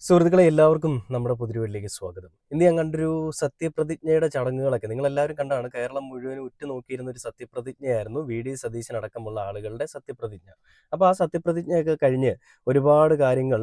സുഹൃത്തുക്കളെ എല്ലാവർക്കും നമ്മുടെ പുതിരുവീട്ടിലേക്ക് സ്വാഗതം. ഇന്ന് ഞാൻ കണ്ടൊരു സത്യപ്രതിജ്ഞയുടെ ചടങ്ങുകളൊക്കെ നിങ്ങളെല്ലാവരും കണ്ടാണ്. കേരളം മുഴുവനും ഉറ്റുനോക്കിയിരുന്ന ഒരു സത്യപ്രതിജ്ഞയായിരുന്നു വി.ഡി. സതീശൻ അടക്കമുള്ള ആളുകളുടെ സത്യപ്രതിജ്ഞ. അപ്പോൾ ആ സത്യപ്രതിജ്ഞയൊക്കെ കഴിഞ്ഞ് ഒരുപാട് കാര്യങ്ങൾ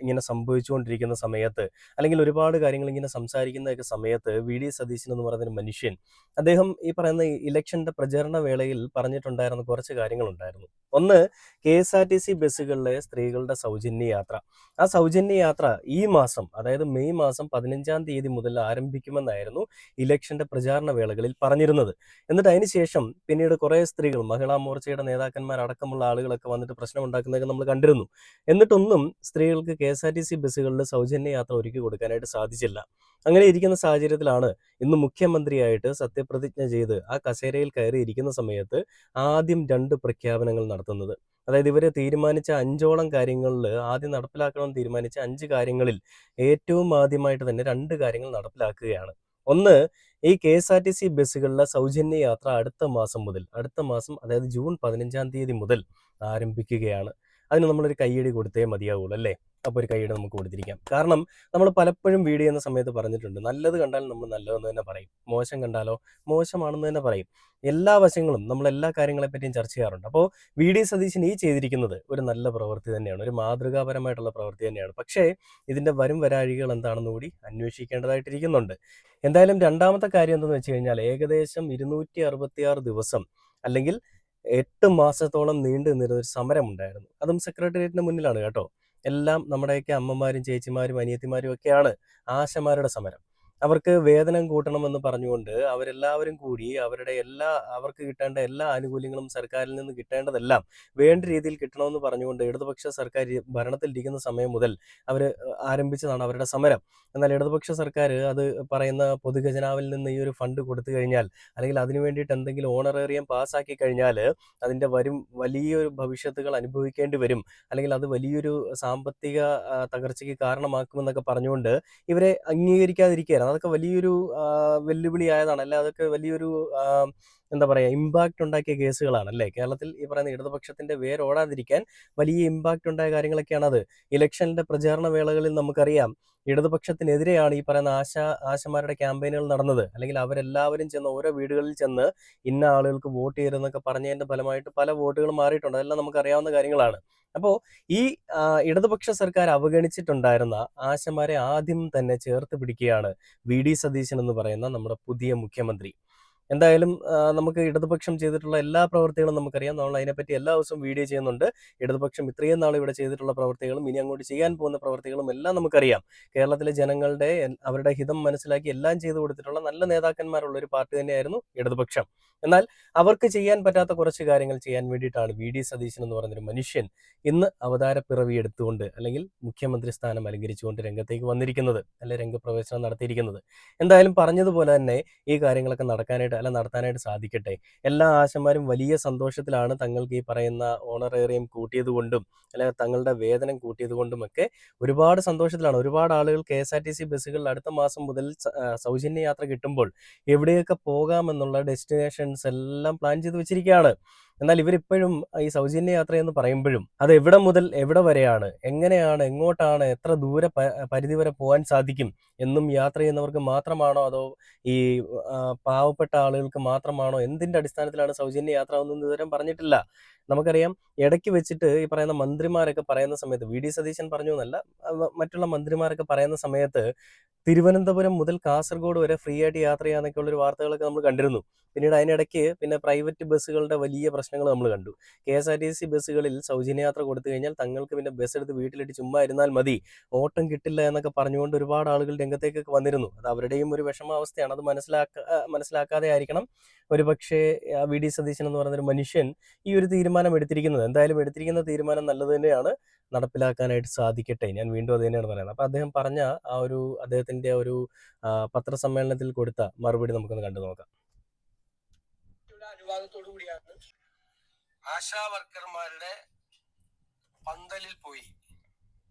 ഇങ്ങനെ സംഭവിച്ചുകൊണ്ടിരിക്കുന്ന സമയത്ത്, അല്ലെങ്കിൽ ഒരുപാട് കാര്യങ്ങൾ ഇങ്ങനെ സംസാരിക്കുന്നതൊക്കെ സമയത്ത് വി.ഡി. സതീശൻ എന്ന് പറയുന്നൊരു മനുഷ്യൻ, അദ്ദേഹം ഈ പറയുന്ന ഇലക്ഷന്റെ പ്രചരണ വേളയിൽ പറഞ്ഞിട്ടുണ്ടായിരുന്ന കുറച്ച് കാര്യങ്ങളുണ്ടായിരുന്നു. ഒന്ന്, കെ.എസ്.ആർ.ടി.സി ബസ്സുകളിലെ സ്ത്രീകളുടെ സൗജന്യ യാത്ര. ആ സൗജന്യ യാത്ര ഈ മാസം, അതായത് മെയ് മാസം 15-ാം തീയതി മുതൽ ആരംഭിക്കുമെന്നായിരുന്നു ഇലക്ഷന്റെ പ്രചാരണ വേളകളിൽ പറഞ്ഞിരുന്നത്. എന്നിട്ട് അതിനുശേഷം പിന്നീട് കുറേ സ്ത്രീകൾ, മഹിളാ മോർച്ചയുടെ നേതാക്കന്മാരടക്കമുള്ള ആളുകളൊക്കെ വന്നിട്ട് പ്രശ്നമുണ്ടാക്കുന്നതൊക്കെ നമ്മൾ കണ്ടിരുന്നു. എന്നിട്ടൊന്നും സ്ത്രീകൾക്ക് കെ.എസ്.ആർ.ടി.സി ബസ്സുകളിൽ സൗജന്യ യാത്ര ഒരുക്കി കൊടുക്കാനായിട്ട് സാധിച്ചില്ല. അങ്ങനെ ഇരിക്കുന്ന സാഹചര്യത്തിലാണ് ഇന്ന് മുഖ്യമന്ത്രിയായിട്ട് സത്യപ്രതിജ്ഞ ചെയ്ത് ആ കസേരയിൽ കയറി ഇരിക്കുന്ന സമയത്ത് ആദ്യം 2 പ്രഖ്യാപനങ്ങൾ നടത്തുന്നത്. അതായത് ഇവർ തീരുമാനിച്ച 5ഓളം കാര്യങ്ങളിൽ ആദ്യം നടപ്പിലാക്കണമെന്ന് തീരുമാനിച്ച 5 കാര്യങ്ങളിൽ ഏറ്റവും ആദ്യമായിട്ട് തന്നെ 2 കാര്യങ്ങൾ നടപ്പിലാക്കുകയാണ്. ഒന്ന്, ഈ കെ.എസ്.ആർ.ടി.സി ബസ്സുകളിലെ സൗജന്യ യാത്ര അടുത്ത മാസം അതായത് ജൂൺ 15-ാം തീയതി മുതൽ ആരംഭിക്കുകയാണ്. അതിന് നമ്മളൊരു കയ്യടി കൊടുത്തേ മതിയാവുള്ളൂ അല്ലേ? അപ്പോൾ ഒരു കയ്യടി നമുക്ക് കൊടുത്തിരിക്കാം. കാരണം നമ്മൾ പലപ്പോഴും വീഡിയോ ചെയ്യുന്ന സമയത്ത് പറഞ്ഞിട്ടുണ്ട്, നല്ലത് കണ്ടാൽ നമ്മൾ നല്ലതെന്ന് തന്നെ പറയും, മോശം കണ്ടാലോ മോശമാണെന്ന് തന്നെ പറയും. എല്ലാ വശങ്ങളും നമ്മൾ എല്ലാ കാര്യങ്ങളെപ്പറ്റിയും ചർച്ച ചെയ്യാറുണ്ട്. അപ്പോൾ വി.ഡി. സതീശൻ ഈ ചെയ്തിരിക്കുന്നത് ഒരു നല്ല പ്രവൃത്തി തന്നെയാണ്, ഒരു മാതൃകാപരമായിട്ടുള്ള പ്രവൃത്തി തന്നെയാണ്. പക്ഷേ ഇതിൻ്റെ വരും വരാഴികൾ എന്താണെന്ന് കൂടി അന്വേഷിക്കേണ്ടതായിട്ടിരിക്കുന്നുണ്ട്. എന്തായാലും രണ്ടാമത്തെ കാര്യം എന്തെന്ന് വെച്ച് കഴിഞ്ഞാൽ, ഏകദേശം 266 ദിവസം അല്ലെങ്കിൽ 8 മാസത്തോളം നീണ്ടു നിന്നിരുന്ന ഒരു സമരമുണ്ടായിരുന്നു. അതും സെക്രട്ടേറിയറ്റിന് മുന്നിലാണ് കേട്ടോ. എല്ലാം നമ്മുടെയൊക്കെ അമ്മമാരും ചേച്ചിമാരും അനിയത്തിമാരും ഒക്കെയാണ് ആശമാരുടെ സമരം. അവർക്ക് വേതനം കൂട്ടണമെന്ന് പറഞ്ഞുകൊണ്ട് അവരെല്ലാവരും കൂടി അവർക്ക് കിട്ടേണ്ട എല്ലാ ആനുകൂല്യങ്ങളും സർക്കാരിൽ നിന്ന് കിട്ടേണ്ടതെല്ലാം വേണ്ട രീതിയിൽ കിട്ടണമെന്ന് പറഞ്ഞുകൊണ്ട് ഇടതുപക്ഷ സർക്കാർ ഭരണത്തിലിരിക്കുന്ന സമയം മുതൽ അവർ ആരംഭിച്ചതാണ് അവരുടെ സമരം. എന്നാൽ ഇടതുപക്ഷ സർക്കാർ അത് പറയുന്ന പൊതുഖജനാവിൽ നിന്ന് ഈ ഒരു ഫണ്ട് കൊടുത്തു കഴിഞ്ഞാൽ, അല്ലെങ്കിൽ അതിനു വേണ്ടിയിട്ട് എന്തെങ്കിലും ഓണറേറിയം പാസ്സാക്കി കഴിഞ്ഞാൽ അതിൻ്റെ വലിയൊരു ഭവിഷ്യത്തുകൾ അനുഭവിക്കേണ്ടി വരും, അല്ലെങ്കിൽ അത് വലിയൊരു സാമ്പത്തിക തകർച്ചയ്ക്ക് കാരണമാക്കുമെന്നൊക്കെ പറഞ്ഞുകൊണ്ട് ഇവരെ അംഗീകരിക്കാതിരിക്കുകയായിരുന്നു. അതൊക്കെ വലിയൊരു വെല്ലുവിളിയായതാണ്, അല്ലെ അതൊക്കെ വലിയൊരു എന്താ പറയുക, ഇമ്പാക്റ്റ് ഉണ്ടാക്കിയ കേസുകളാണ് അല്ലേ. കേരളത്തിൽ ഈ പറയുന്ന ഇടതുപക്ഷത്തിന്റെ വേരോടാതിരിക്കാൻ വലിയ ഇമ്പാക്റ്റ് ഉണ്ടായ കാര്യങ്ങളൊക്കെയാണത്. ഇലക്ഷന്റെ പ്രചാരണ വേളകളിൽ നമുക്കറിയാം, ഇടതുപക്ഷത്തിനെതിരെയാണ് ഈ പറയുന്ന ആശമാരുടെ ക്യാമ്പയിനുകൾ നടന്നത്. അല്ലെങ്കിൽ അവരെല്ലാവരും ചെന്ന് ഓരോ വീടുകളിൽ ചെന്ന് ഇന്ന ആളുകൾക്ക് വോട്ട് ചെയ്യരുതെന്നൊക്കെ പറഞ്ഞതിന്റെ ഫലമായിട്ട് പല വോട്ടുകളും മാറിയിട്ടുണ്ട്. അതെല്ലാം നമുക്കറിയാവുന്ന കാര്യങ്ങളാണ്. അപ്പോൾ ഈ ഇടതുപക്ഷ സർക്കാർ അവഗണിച്ചിട്ടുണ്ടായിരുന്ന ആശമാരെ ആദ്യം തന്നെ ചേർത്ത് പിടിക്കുകയാണ് വി.ഡി. സതീശൻ എന്ന് പറയുന്ന നമ്മുടെ പുതിയ മുഖ്യമന്ത്രി. എന്തായാലും നമുക്ക് ഇടതുപക്ഷം ചെയ്തിട്ടുള്ള എല്ലാ പ്രവൃത്തികളും നമുക്കറിയാം. നമ്മൾ അതിനെപ്പറ്റി എല്ലാ ദിവസവും വീഡിയോ ചെയ്യുന്നുണ്ട്. ഇടതുപക്ഷം ഇത്രയും നാൾ ഇവിടെ ചെയ്തിട്ടുള്ള പ്രവൃത്തികളും ഇനി അങ്ങോട്ട് ചെയ്യാൻ പോകുന്ന പ്രവൃത്തികളും എല്ലാം നമുക്കറിയാം. കേരളത്തിലെ ജനങ്ങളുടെ അവരുടെ ഹിതം മനസ്സിലാക്കി എല്ലാം ചെയ്തു കൊടുത്തിട്ടുള്ള നല്ല നേതാക്കന്മാരുള്ള ഒരു പാർട്ടി തന്നെയായിരുന്നു ഇടതുപക്ഷം. എന്നാൽ അവർക്ക് ചെയ്യാൻ പറ്റാത്ത കുറച്ച് കാര്യങ്ങൾ ചെയ്യാൻ വേണ്ടിയിട്ടാണ് വി.ഡി. സതീശൻ എന്ന് പറയുന്നൊരു മനുഷ്യൻ ഇന്ന് അവതാരപ്പിറവി എടുത്തുകൊണ്ട്, അല്ലെങ്കിൽ മുഖ്യമന്ത്രി സ്ഥാനം അലങ്കരിച്ചുകൊണ്ട് രംഗത്തേക്ക് വന്നിരിക്കുന്നത്, അല്ലെ രംഗപ്രവേശനം നടത്തിയിരിക്കുന്നത്. എന്തായാലും പറഞ്ഞതുപോലെ തന്നെ ഈ കാര്യങ്ങളൊക്കെ നടത്താനായിട്ട് സാധിക്കട്ടെ. എല്ലാ ആശമാരും വലിയ സന്തോഷത്തിലാണ്. തങ്ങൾക്ക് ഈ പറയുന്ന ഓണറേറിയം കൂട്ടിയത് കൊണ്ടും, അല്ലെങ്കിൽ തങ്ങളുടെ വേതനം കൂട്ടിയത് കൊണ്ടുമൊക്കെ ഒരുപാട് സന്തോഷത്തിലാണ്. ഒരുപാട് ആളുകൾ കെ.എസ്.ആർ.ടി.സി ബസ്സുകളിൽ അടുത്ത മാസം മുതൽ സൗജന്യ യാത്ര കിട്ടുമ്പോൾ എവിടെയൊക്കെ പോകാമെന്നുള്ള ഡെസ്റ്റിനേഷൻസ് എല്ലാം പ്ലാൻ ചെയ്ത് വെച്ചിരിക്കുകയാണ്. എന്നാൽ ഇവരിപ്പോഴും ഈ സൗജന്യ യാത്ര എന്ന് പറയുമ്പോഴും അത് എവിടെ മുതൽ എവിടെ വരെയാണ്, എങ്ങനെയാണ്, എങ്ങോട്ടാണ്, എത്ര ദൂരെ പരിധി വരെ പോകാൻ സാധിക്കും എന്നും യാത്ര ചെയ്യുന്നവർക്ക് മാത്രമാണോ, അതോ ഈ പാവപ്പെട്ട ആളുകൾക്ക് മാത്രമാണോ, എന്തിന്റെ അടിസ്ഥാനത്തിലാണ് സൗജന്യ യാത്ര ഒന്നും ഇതുവരെ പറഞ്ഞിട്ടില്ല. നമുക്കറിയാം, ഇടയ്ക്ക് വെച്ചിട്ട് ഈ പറയുന്ന മന്ത്രിമാരൊക്കെ പറയുന്ന സമയത്ത്, വി.ഡി. സതീശൻ പറഞ്ഞു എന്നല്ല, മറ്റുള്ള മന്ത്രിമാരൊക്കെ പറയുന്ന സമയത്ത് തിരുവനന്തപുരം മുതൽ കാസർഗോഡ് വരെ ഫ്രീ ആയിട്ട് യാത്ര ചെയ്യാന്നൊക്കെ ഉള്ളൊരു വാർത്തകളൊക്കെ നമ്മൾ കണ്ടിരുന്നു. പിന്നീട് അതിനിടയ്ക്ക് പിന്നെ പ്രൈവറ്റ് ബസ്സുകളുടെ വലിയ പ്രശ്നങ്ങൾ നമ്മൾ കണ്ടു. കെ.എസ്.ആർ.ടി.സി ബസ്സുകളിൽ സൗജന്യ യാത്ര കൊടുത്തു കഴിഞ്ഞാൽ തങ്ങൾക്ക് പിന്നെ ബസ് എടുത്ത് വീട്ടിലിട്ട് ചുമ്മാ ഇരുന്നാൽ മതി, ഓട്ടം കിട്ടില്ല എന്നൊക്കെ പറഞ്ഞുകൊണ്ട് ഒരുപാട് ആളുകൾ രംഗത്തേക്കൊക്കെ വന്നിരുന്നു. അത് അവരുടെയും ഒരു വിഷമാവസ്ഥയാണ്. അത് മനസ്സിലാക്കാതെ ആയിരിക്കണം ഒരുപക്ഷെ വി.ഡി. സതീശൻ എന്ന് പറയുന്നൊരു മനുഷ്യൻ ഈ ഒരു തീരുമാനം എടുത്തിരിക്കുന്നത്. എന്തായാലും എടുത്തിരിക്കുന്ന തീരുമാനം നല്ലത് തന്നെയാണ്. നടപ്പിലാക്കാനായിട്ട് സാധിക്കട്ടെ. ഞാൻ വീണ്ടും അത് തന്നെയാണ് പറയുന്നത്. അപ്പോൾ അദ്ദേഹം പറഞ്ഞ അദ്ദേഹത്തിന്റെ ഒരു പത്രസമ്മേളനത്തിൽ കൊടുത്ത മറുപടി നമുക്കൊന്ന് കണ്ടു നോക്കാം. അനുവാദത്തോടു കൂടിയാണ് ആശാ വർക്കർമാരുടെ പന്തലിൽ പോയി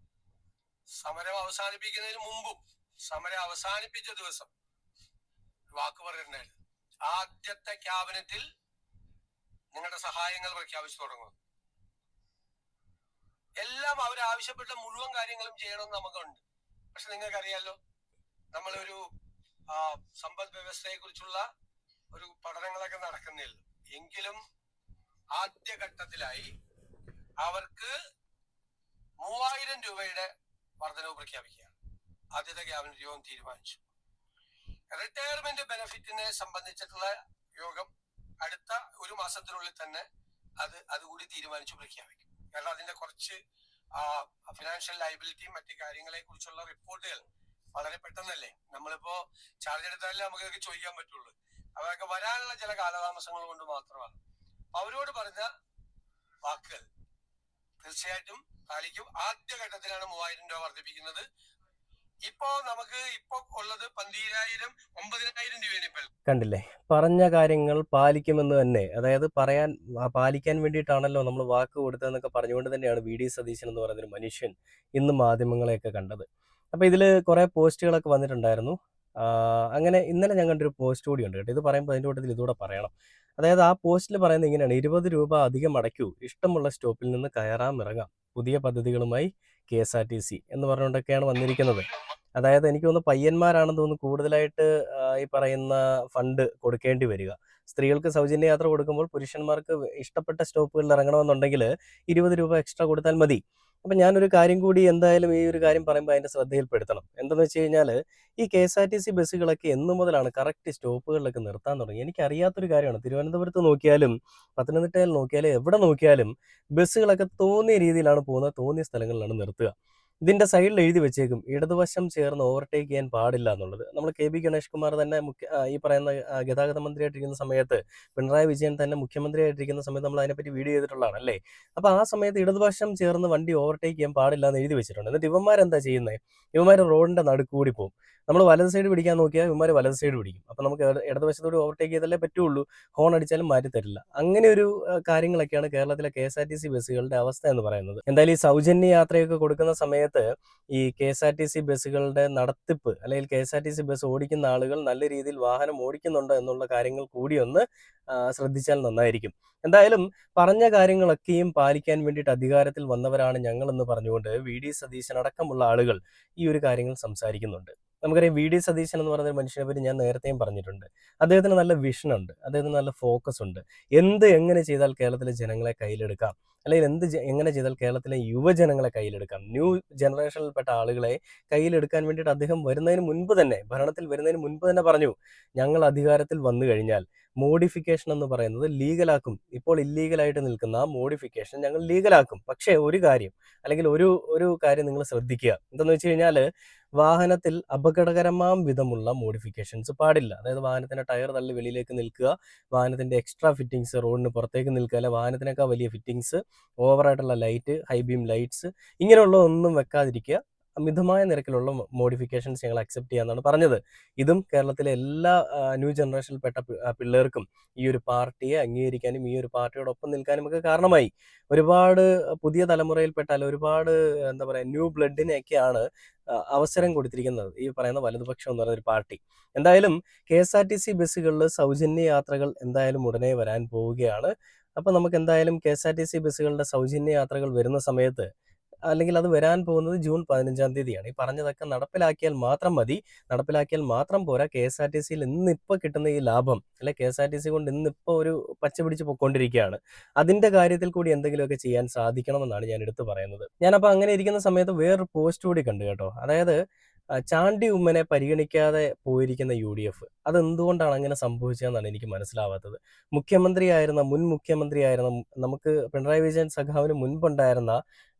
സമരം അവസാനിപ്പിക്കുന്നതിന് മുമ്പും സമരം അവസാനിപ്പിച്ച ദിവസം വാക്ക് പറഞ്ഞിട്ടുണ്ടായിരുന്നു, ആദ്യത്തെ ക്യാബിനറ്റിൽ നിങ്ങളുടെ സഹായങ്ങൾ പ്രഖ്യാപിച്ചു തുടങ്ങും. എല്ലാം അവരാവശ്യപ്പെട്ട മുഴുവൻ കാര്യങ്ങളും ചെയ്യണമെന്ന് നമുക്കുണ്ട്. പക്ഷെ നിങ്ങൾക്കറിയാലോ, നമ്മളൊരു സമ്പദ് വ്യവസ്ഥയെ കുറിച്ചുള്ള ഒരു പഠനങ്ങളൊക്കെ നടക്കുന്നില്ല. എങ്കിലും ആദ്യഘട്ടത്തിലായി അവർക്ക് 3000 രൂപയുടെ വർധനവ് പ്രഖ്യാപിക്കുകയാണ്. ആദ്യത്തെ ക്യാബിനറ്റ് യോഗം തീരുമാനിച്ചു. റിട്ടയർമെന്റ് ബെനിഫിറ്റിനെ സംബന്ധിച്ചിട്ടുള്ള യോഗം അടുത്ത ഒരു മാസത്തിനുള്ളിൽ തന്നെ അതുകൂടി തീരുമാനിച്ചു പ്രഖ്യാപിക്കും. കാരണം അതിന്റെ കുറച്ച് ഫിനാൻഷ്യൽ ലയബിലിറ്റിയും മറ്റു കാര്യങ്ങളെ കുറിച്ചുള്ള റിപ്പോർട്ടുകൾ വളരെ പെട്ടെന്നല്ലേ, നമ്മളിപ്പോ ചാർജ് എടുത്താലേ നമുക്ക് ഇതൊക്കെ ചോദിക്കാൻ പറ്റുള്ളൂ. അവരൊക്കെ വരാനുള്ള ചില കാലതാമസങ്ങൾ കൊണ്ട് മാത്രമാണ്. അവരോട് പറഞ്ഞ വാക്കുകൾ തീർച്ചയായിട്ടും പാലിക്കും. ആദ്യഘട്ടത്തിലാണ് 3000 രൂപ വർദ്ധിപ്പിക്കുന്നത്. ഇപ്പോ നമുക്ക് ഉള്ളത് 12,000 9,000 രൂപയാണ്. കണ്ടില്ലേ, പറഞ്ഞ കാര്യങ്ങൾ പാലിക്കുമെന്ന് തന്നെ, അതായത് പാലിക്കാൻ വേണ്ടിയിട്ടാണല്ലോ നമ്മൾ വാക്ക് കൊടുത്തതെന്നൊക്കെ പറഞ്ഞുകൊണ്ട് തന്നെയാണ് വി ഡി സതീശൻ എന്ന് പറയുന്നൊരു മനുഷ്യൻ ഇന്ന് മാധ്യമങ്ങളെയൊക്കെ കണ്ടത്. അപ്പോൾ ഇതിൽ കുറേ പോസ്റ്റുകളൊക്കെ വന്നിട്ടുണ്ടായിരുന്നു. അങ്ങനെ ഇന്നലെ ഞാൻ കണ്ടൊരു പോസ്റ്റ് കൂടി ഉണ്ട് കേട്ടോ. ഇത് പറയുമ്പോൾ അതിൻ്റെ കൂട്ടത്തിൽ ഇതുകൂടെ പറയണം. അതായത് ആ പോസ്റ്റിൽ പറയുന്നത് ഇങ്ങനെയാണ്: 20 രൂപ അധികം അടയ്ക്കൂ, ഇഷ്ടമുള്ള സ്റ്റോപ്പിൽ നിന്ന് കയറാം ഇറങ്ങാം, പുതിയ പദ്ധതികളുമായി KSRTC എന്ന് പറഞ്ഞുകൊണ്ടൊക്കെയാണ് വന്നിരിക്കുന്നത്. അതായത് എനിക്ക് തോന്നുന്നു പയ്യന്മാരാണെന്ന് തോന്നുന്നു കൂടുതലായിട്ട് ഈ പറയുന്ന ഫണ്ട് കൊടുക്കേണ്ടി വരിക. സ്ത്രീകൾക്ക് സൗജന്യ യാത്ര കൊടുക്കുമ്പോൾ പുരുഷന്മാർക്ക് ഇഷ്ടപ്പെട്ട സ്റ്റോപ്പുകളിൽ ഇറങ്ങണമെന്നുണ്ടെങ്കിൽ 20 രൂപ എക്സ്ട്രാ കൊടുത്താൽ മതി. അപ്പം ഞാനൊരു കാര്യം കൂടി എന്തായാലും ഈ ഒരു കാര്യം പറയുമ്പോൾ അതിൻ്റെ ശ്രദ്ധയിൽപ്പെടുത്തണം. എന്താണെന്ന് വെച്ച് കഴിഞ്ഞാൽ ഈ KSRTC ബസ്സുകളൊക്കെ എന്നു മുതലാണ് കറക്റ്റ് സ്റ്റോപ്പുകളിലൊക്കെ നിർത്താൻ തുടങ്ങി? എനിക്കറിയാത്തൊരു കാര്യമാണ്. തിരുവനന്തപുരത്ത് നോക്കിയാലും പത്തനംതിട്ടയിൽ നോക്കിയാലും എവിടെ നോക്കിയാലും ബസ്സുകളൊക്കെ തോന്നിയ രീതിയിലാണ് പോകുന്നത്, തോന്നിയ സ്ഥലങ്ങളിലാണ് നിർത്തുക. ഇതിൻ്റെ സൈഡിൽ എഴുതി വെച്ചേക്കും ഇടതുവശം ചേർന്ന് ഓവർടേക്ക് ചെയ്യാൻ പാടില്ല എന്നുള്ളത്. നമ്മൾ KB ഗണേഷ് കുമാർ തന്നെ ഈ പറയുന്ന ഗതാഗത മന്ത്രിയായിട്ടിരിക്കുന്ന സമയത്ത്, പിണറായി വിജയൻ തന്നെ മുഖ്യമന്ത്രിയായിട്ടിരിക്കുന്ന സമയത്ത് നമ്മൾ അതിനെപ്പറ്റി വീഡിയോ ചെയ്തിട്ടുള്ളതാണ് അല്ലേ. അപ്പോൾ ആ സമയത്ത് ഇടതുവശം ചേർന്ന് വണ്ടി ഓവർടേക്ക് ചെയ്യാൻ പാടില്ല എന്ന് എഴുതി വെച്ചിട്ടുണ്ട്. എന്നിട്ട് ഇവന്മാരെന്താ ചെയ്യുന്നത്? ഇവന്മാർ റോഡിൻ്റെ നടുക്കൂടി പോകും. നമ്മൾ വലത് സൈഡ് പിടിക്കാൻ നോക്കിയാൽ ഇവന്മാർ വലത് സൈഡ് പിടിക്കും. അപ്പോൾ നമുക്ക് ഇടതുവശത്തോട് ഓവർടേക്ക് ചെയ്താലേ പറ്റുള്ളൂ. ഹോൺ അടിച്ചാലും മാറ്റി തരില്ല. അങ്ങനെ ഒരു കാര്യങ്ങളൊക്കെയാണ് കേരളത്തിലെ KSRTC ബസ്സുകളുടെ അവസ്ഥ എന്ന് പറയുന്നത്. എന്തായാലും ഈ സൗജന്യ യാത്രയൊക്കെ കൊടുക്കുന്ന സമയത്ത് ഈ KSRTC ബസ്സുകളുടെ നടത്തിപ്പ്, അല്ലെങ്കിൽ KSRTC ബസ് ഓടിക്കുന്ന ആളുകൾ നല്ല രീതിയിൽ വാഹനം ഓടിക്കുന്നുണ്ടോ എന്നുള്ള കാര്യങ്ങൾ കൂടി ഒന്ന് ശ്രദ്ധിച്ചാൽ നന്നായിരിക്കും. എന്തായാലും പറഞ്ഞ കാര്യങ്ങളൊക്കെയും പാലിക്കാൻ വേണ്ടിയിട്ട് അധികാരത്തിൽ വന്നവരാണ് ഞങ്ങളെന്ന് പറഞ്ഞുകൊണ്ട് VD സതീശൻ അടക്കമുള്ള ആളുകൾ ഈ ഒരു കാര്യങ്ങൾ സംസാരിക്കുന്നുണ്ട്. നമുക്കറിയാം VD സതീശൻ എന്ന് പറയുന്ന മനുഷ്യനെ പറ്റി ഞാൻ നേരത്തെയും പറഞ്ഞിട്ടുണ്ട്. അദ്ദേഹത്തിന് നല്ല വിഷനുണ്ട്, അദ്ദേഹത്തിന് നല്ല ഫോക്കസ് ഉണ്ട്. എങ്ങനെ ചെയ്താൽ കേരളത്തിലെ ജനങ്ങളെ കയ്യിലെടുക്കാം, അല്ലെങ്കിൽ എങ്ങനെ ചെയ്താൽ കേരളത്തിലെ യുവജനങ്ങളെ കയ്യിലെടുക്കാം, ന്യൂ ജനറേഷനിൽപ്പെട്ട ആളുകളെ കയ്യിലെടുക്കാൻ വേണ്ടിയിട്ട് അദ്ദേഹം ഭരണത്തിൽ വരുന്നതിന് മുൻപ് തന്നെ പറഞ്ഞു, ഞങ്ങൾ അധികാരത്തിൽ വന്നു കഴിഞ്ഞാൽ മോഡിഫിക്കേഷൻ എന്ന് പറയുന്നത് ലീഗലാക്കും. ഇപ്പോൾ ഇല്ലീഗലായിട്ട് നിൽക്കുന്ന മോഡിഫിക്കേഷൻ ഞങ്ങൾ ലീഗലാക്കും. പക്ഷേ ഒരു കാര്യം നിങ്ങൾ ശ്രദ്ധിക്കുക. എന്താണെന്ന് വെച്ച് കഴിഞ്ഞാൽ വാഹനത്തിൽ അപകടകരമാം വിധമുള്ള മോഡിഫിക്കേഷൻസ് പാടില്ല. അതായത് വാഹനത്തിൻ്റെ ടയർ തള്ളി വെളിയിലേക്ക് നിൽക്കുക, വാഹനത്തിൻ്റെ എക്സ്ട്രാ ഫിറ്റിങ്സ് റോഡിന് പുറത്തേക്ക് നിൽക്കുക, അല്ലെ വാഹനത്തിനേക്കാൾ വലിയ ഫിറ്റിങ്സ്, ഓവറായിട്ടുള്ള ലൈറ്റ്, ഹൈ ബീം ലൈറ്റ്സ്, ഇങ്ങനെയുള്ള ഒന്നും വെക്കാതിരിക്കുക. മിതമായ നിരക്കിലുള്ള മോഡിഫിക്കേഷൻസ് ഞങ്ങൾ അക്സെപ്റ്റ് ചെയ്യാമെന്നാണ് പറഞ്ഞത്. ഇതും കേരളത്തിലെ എല്ലാ ന്യൂ ജനറേഷനിൽപ്പെട്ട പിള്ളേർക്കും ഈ ഒരു പാർട്ടിയെ അംഗീകരിക്കാനും ഈ ഒരു പാർട്ടിയോടൊപ്പം നിൽക്കാനും ഒക്കെ കാരണമായി. ഒരുപാട് പുതിയ തലമുറയിൽപ്പെട്ട ഒരുപാട് ന്യൂ ബ്ലഡിനെയൊക്കെയാണ് അവസരം കൊടുത്തിരിക്കുന്നത് ഈ പറയുന്ന വലതുപക്ഷം എന്ന് പറയുന്ന ഒരു പാർട്ടി. എന്തായാലും KSRTC ബസ്സുകളിൽ സൗജന്യ യാത്രകൾ എന്തായാലും ഉടനെ വരാൻ പോവുകയാണ്. അപ്പോൾ നമുക്ക് എന്തായാലും KSRTC ബസ്സുകളുടെ സൗജന്യ യാത്രകൾ വരുന്ന സമയത്ത്, അല്ലെങ്കിൽ അത് വരാൻ പോകുന്നത് ജൂൺ 15-ാം തീയതിയാണ്. ഈ പറഞ്ഞതൊക്കെ നടപ്പിലാക്കിയാൽ മാത്രം മതി. നടപ്പിലാക്കിയാൽ മാത്രം പോരാ, KSRTCയിൽ ഇന്നിപ്പോൾ കിട്ടുന്ന ഈ ലാഭം, അല്ലെ KSRTC കൊണ്ട് ഇന്നിപ്പോൾ ഒരു പച്ച പിടിച്ച് പൊയ്ക്കൊണ്ടിരിക്കുകയാണ്, അതിൻ്റെ കാര്യത്തിൽ കൂടി എന്തെങ്കിലുമൊക്കെ ചെയ്യാൻ സാധിക്കണമെന്നാണ് ഞാൻ എടുത്തു പറയുന്നത്. ഞാനപ്പോൾ അങ്ങനെ ഇരിക്കുന്ന സമയത്ത് വേറൊരു പോസ്റ്റ് കൂടി കണ്ടു കേട്ടോ. അതായത് ചാണ്ടി ഉമ്മനെ പരിഗണിക്കാതെ പോയിരിക്കുന്ന UDF, അതെന്തുകൊണ്ടാണ് അങ്ങനെ സംഭവിച്ചതെന്നാണ് എനിക്ക് മനസ്സിലാവാത്തത്. മുൻ മുഖ്യമന്ത്രിയായിരുന്ന നമുക്ക് പിണറായി വിജയൻ സഖാവിന് മുൻപുണ്ടായിരുന്ന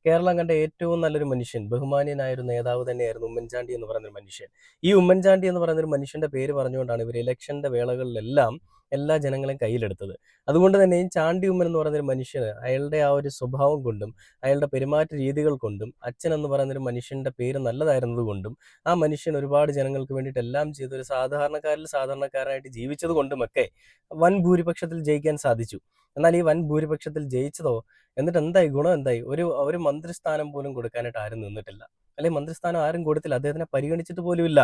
കേരളം കണ്ട ഏറ്റവും നല്ലൊരു മനുഷ്യൻ, ബഹുമാന്യനായ ഒരു നേതാവ് തന്നെയായിരുന്നു ഉമ്മൻചാണ്ടി എന്ന് പറയുന്നൊരു മനുഷ്യൻ. ഈ ഉമ്മൻചാണ്ടി എന്ന് പറയുന്നൊരു മനുഷ്യന്റെ പേര് പറഞ്ഞുകൊണ്ടാണ് ഇവർ ഇലക്ഷന്റെ വേളകളിലെല്ലാം എല്ലാ ജനങ്ങളെയും കയ്യിലെടുത്തത്. അതുകൊണ്ട് തന്നെ ഈ ചാണ്ടി ഉമ്മൻ എന്ന് പറയുന്നൊരു മനുഷ്യന് അയാളുടെ ആ ഒരു സ്വഭാവം കൊണ്ടും അയാളുടെ പെരുമാറ്റ രീതികൾ കൊണ്ടും അച്ഛൻ എന്ന് പറയുന്നൊരു മനുഷ്യന്റെ പേര് നല്ലതായിരുന്നത് കൊണ്ടും ആ മനുഷ്യൻ ഒരുപാട് ജനങ്ങൾക്ക് വേണ്ടിയിട്ട് എല്ലാം ചെയ്ത് ഒരു സാധാരണക്കാരനായിട്ട് ജീവിച്ചത് കൊണ്ടുമൊക്കെ വൻ ഭൂരിപക്ഷത്തിൽ ജയിക്കാൻ സാധിച്ചു. എന്നാൽ ഈ വൻ ഭൂരിപക്ഷത്തിൽ ജയിച്ചതോ, എന്നിട്ട് ഗുണം എന്തായി? ഒരു മന്ത്രിസ്ഥാനം പോലും കൊടുക്കാനായിട്ട് ആരും നിന്നിട്ടില്ല. അല്ലെങ്കിൽ മന്ത്രിസ്ഥാനം ആരും കൊടുത്തില്ല. അദ്ദേഹത്തിനെ പരിഗണിച്ചിട്ട് പോലുമില്ല.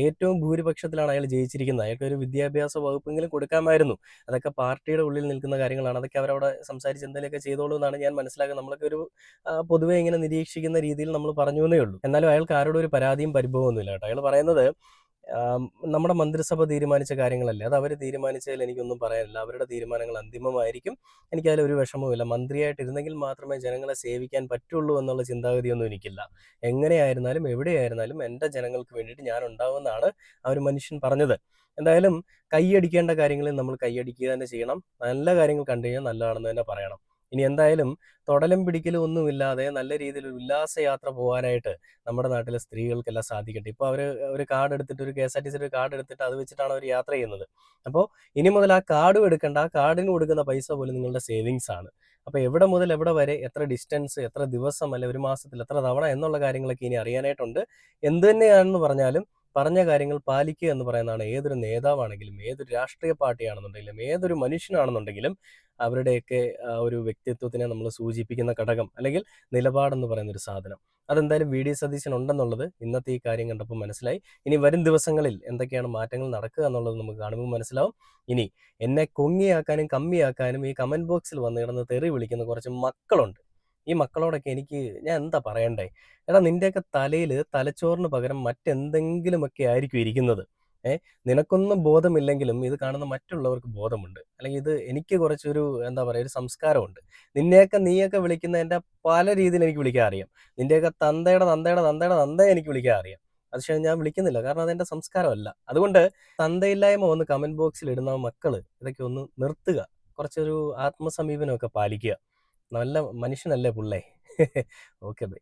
ഏറ്റവും ഭൂരിപക്ഷത്തിലാണ് അയാൾ ജയിച്ചിരിക്കുന്നത്. അയാൾക്ക് ഒരു വിദ്യാഭ്യാസ വകുപ്പെങ്കിലും കൊടുക്കാമായിരുന്നു. അതൊക്കെ പാർട്ടിയുടെ ഉള്ളിൽ നിൽക്കുന്ന കാര്യങ്ങളാണ്. അതൊക്കെ അവരവിടെ സംസാരിച്ച് എന്തെങ്കിലുമൊക്കെ ചെയ്തോളൂ എന്നാണ് ഞാൻ മനസ്സിലാക്കുന്നത്. നമ്മളൊക്കെ ഒരു പൊതുവെ ഇങ്ങനെ നിരീക്ഷിക്കുന്ന രീതിയിൽ നമ്മൾ പറഞ്ഞു എന്നേ ഉള്ളൂ. എന്നാലും അയാൾക്ക് ആരോടും ഒരു പരാതിയും പരിഭവമൊന്നുമില്ല കേട്ടോ. അയാൾ പറയുന്നത് നമ്മുടെ മന്ത്രിസഭ തീരുമാനിച്ച കാര്യങ്ങളല്ലേ, അത് അവർ തീരുമാനിച്ചതിൽ എനിക്കൊന്നും പറയാനില്ല. അവരുടെ തീരുമാനങ്ങൾ അന്തിമമായിരിക്കും. എനിക്കതിൽ ഒരു വിഷമവുമില്ല. മന്ത്രിയായിട്ടിരുന്നെങ്കിൽ മാത്രമേ ജനങ്ങളെ സേവിക്കാൻ പറ്റുള്ളൂ എന്നുള്ള ചിന്താഗതിയൊന്നും എനിക്കില്ല. എങ്ങനെയായിരുന്നാലും എവിടെയായിരുന്നാലും എൻ്റെ ജനങ്ങൾക്ക് വേണ്ടിയിട്ട് ഞാൻ ഉണ്ടാവുമെന്നാണ് ആ ഒരു മനുഷ്യൻ പറഞ്ഞത്. എന്തായാലും കൈയടിക്കേണ്ട കാര്യങ്ങളിൽ നമ്മൾ കൈയടിക്കുക തന്നെ ചെയ്യണം. നല്ല കാര്യങ്ങൾ കണ്ടു കഴിഞ്ഞാൽ നല്ലതാണെന്ന് തന്നെ പറയണം. ഇനി എന്തായാലും തൊടലും പിടിക്കലും ഒന്നുമില്ലാതെ നല്ല രീതിയിൽ ഒരു ഉല്ലാസയാത്ര പോകാനായിട്ട് നമ്മുടെ നാട്ടിലെ സ്ത്രീകൾക്കെല്ലാം സാധിക്കട്ടെ. ഇപ്പോൾ അവർ ഒരു കാർഡ് എടുത്തിട്ട്, ഒരു KSRTCയുടെ ഒരു കാർഡ് എടുത്തിട്ട് അത് വെച്ചിട്ടാണ് അവർ യാത്ര ചെയ്യുന്നത്. അപ്പോൾ ഇനി മുതൽ ആ കാർഡും എടുക്കേണ്ട, ആ കാർഡിന് കൊടുക്കുന്ന പൈസ പോലും നിങ്ങളുടെ സേവിങ്സ് ആണ്. അപ്പോൾ എവിടെ മുതൽ എവിടെ വരെ, എത്ര ഡിസ്റ്റൻസ്, എത്ര ദിവസം, അല്ലെ ഒരു മാസത്തിൽ എത്ര തവണ എന്നുള്ള കാര്യങ്ങളൊക്കെ ഇനി അറിയാനായിട്ടുണ്ട്. എന്ത് തന്നെയാണെന്ന് പറഞ്ഞാലും പറഞ്ഞ കാര്യങ്ങൾ പാലിക്കുക എന്ന് പറയുന്നതാണ് ഏതൊരു നേതാവാണെങ്കിലും, ഏതൊരു രാഷ്ട്രീയ പാർട്ടിയാണെന്നുണ്ടെങ്കിലും, ഏതൊരു മനുഷ്യനാണെന്നുണ്ടെങ്കിലും അവരുടെയൊക്കെ ഒരു വ്യക്തിത്വത്തിനെ നമ്മൾ സൂചിപ്പിക്കുന്ന ഘടകം, അല്ലെങ്കിൽ നിലപാടെന്ന് പറയുന്ന ഒരു സാധനം. അതെന്തായാലും VD സതീശൻ ഉണ്ടെന്നുള്ളത് ഇന്നത്തെ ഈ കാര്യം കണ്ടപ്പോൾ മനസ്സിലായി. ഇനി വരും ദിവസങ്ങളിൽ എന്തൊക്കെയാണ് മാറ്റങ്ങൾ നടക്കുക എന്നുള്ളത് നമുക്ക് കാണുമ്പോൾ മനസ്സിലാവും. ഇനി എന്നെ കൊങ്ങിയാക്കാനും കമ്മിയാക്കാനും ഈ കമന്റ് ബോക്സിൽ വന്ന് കിടന്ന് തെറി വിളിക്കുന്ന കുറച്ച് മക്കളുണ്ട്. ഈ മക്കളോടൊക്കെ ഞാൻ എന്താ പറയണ്ടേ? എടാ, നിന്റെയൊക്കെ തലയിൽ തലച്ചോറിന് പകരം മറ്റെന്തെങ്കിലുമൊക്കെ ആയിരിക്കും ഇരിക്കുന്നത്. നിനക്കൊന്നും ബോധമില്ലെങ്കിലും ഇത് കാണുന്ന മറ്റുള്ളവർക്ക് ബോധമുണ്ട്. അല്ലെങ്കിൽ ഇത് എനിക്ക് കുറച്ചൊരു എന്താ പറയുക, ഒരു സംസ്കാരമുണ്ട്. നീയൊക്കെ വിളിക്കുന്നതിൻ്റെ പല രീതിയിൽ എനിക്ക് വിളിക്കാൻ അറിയാം. നിന്റെയൊക്കെ തന്തയുടെ തന്തയുടെ തന്തയുടെ തന്തയെ എനിക്ക് വിളിക്കാൻ അറിയാം. പക്ഷേ ഞാൻ വിളിക്കുന്നില്ല, കാരണം അതെൻ്റെ സംസ്കാരമല്ല. അതുകൊണ്ട് തന്തയില്ലായ്മ ഒന്ന് കമന്റ് ബോക്സിൽ ഇടുന്ന മക്കള് ഇതൊക്കെ ഒന്ന് നിർത്തുക. കുറച്ചൊരു ആത്മസമീപനമൊക്കെ പാലിക്കുക. നല്ല മനുഷ്യനല്ലേ പുള്ളേ. Okay bye.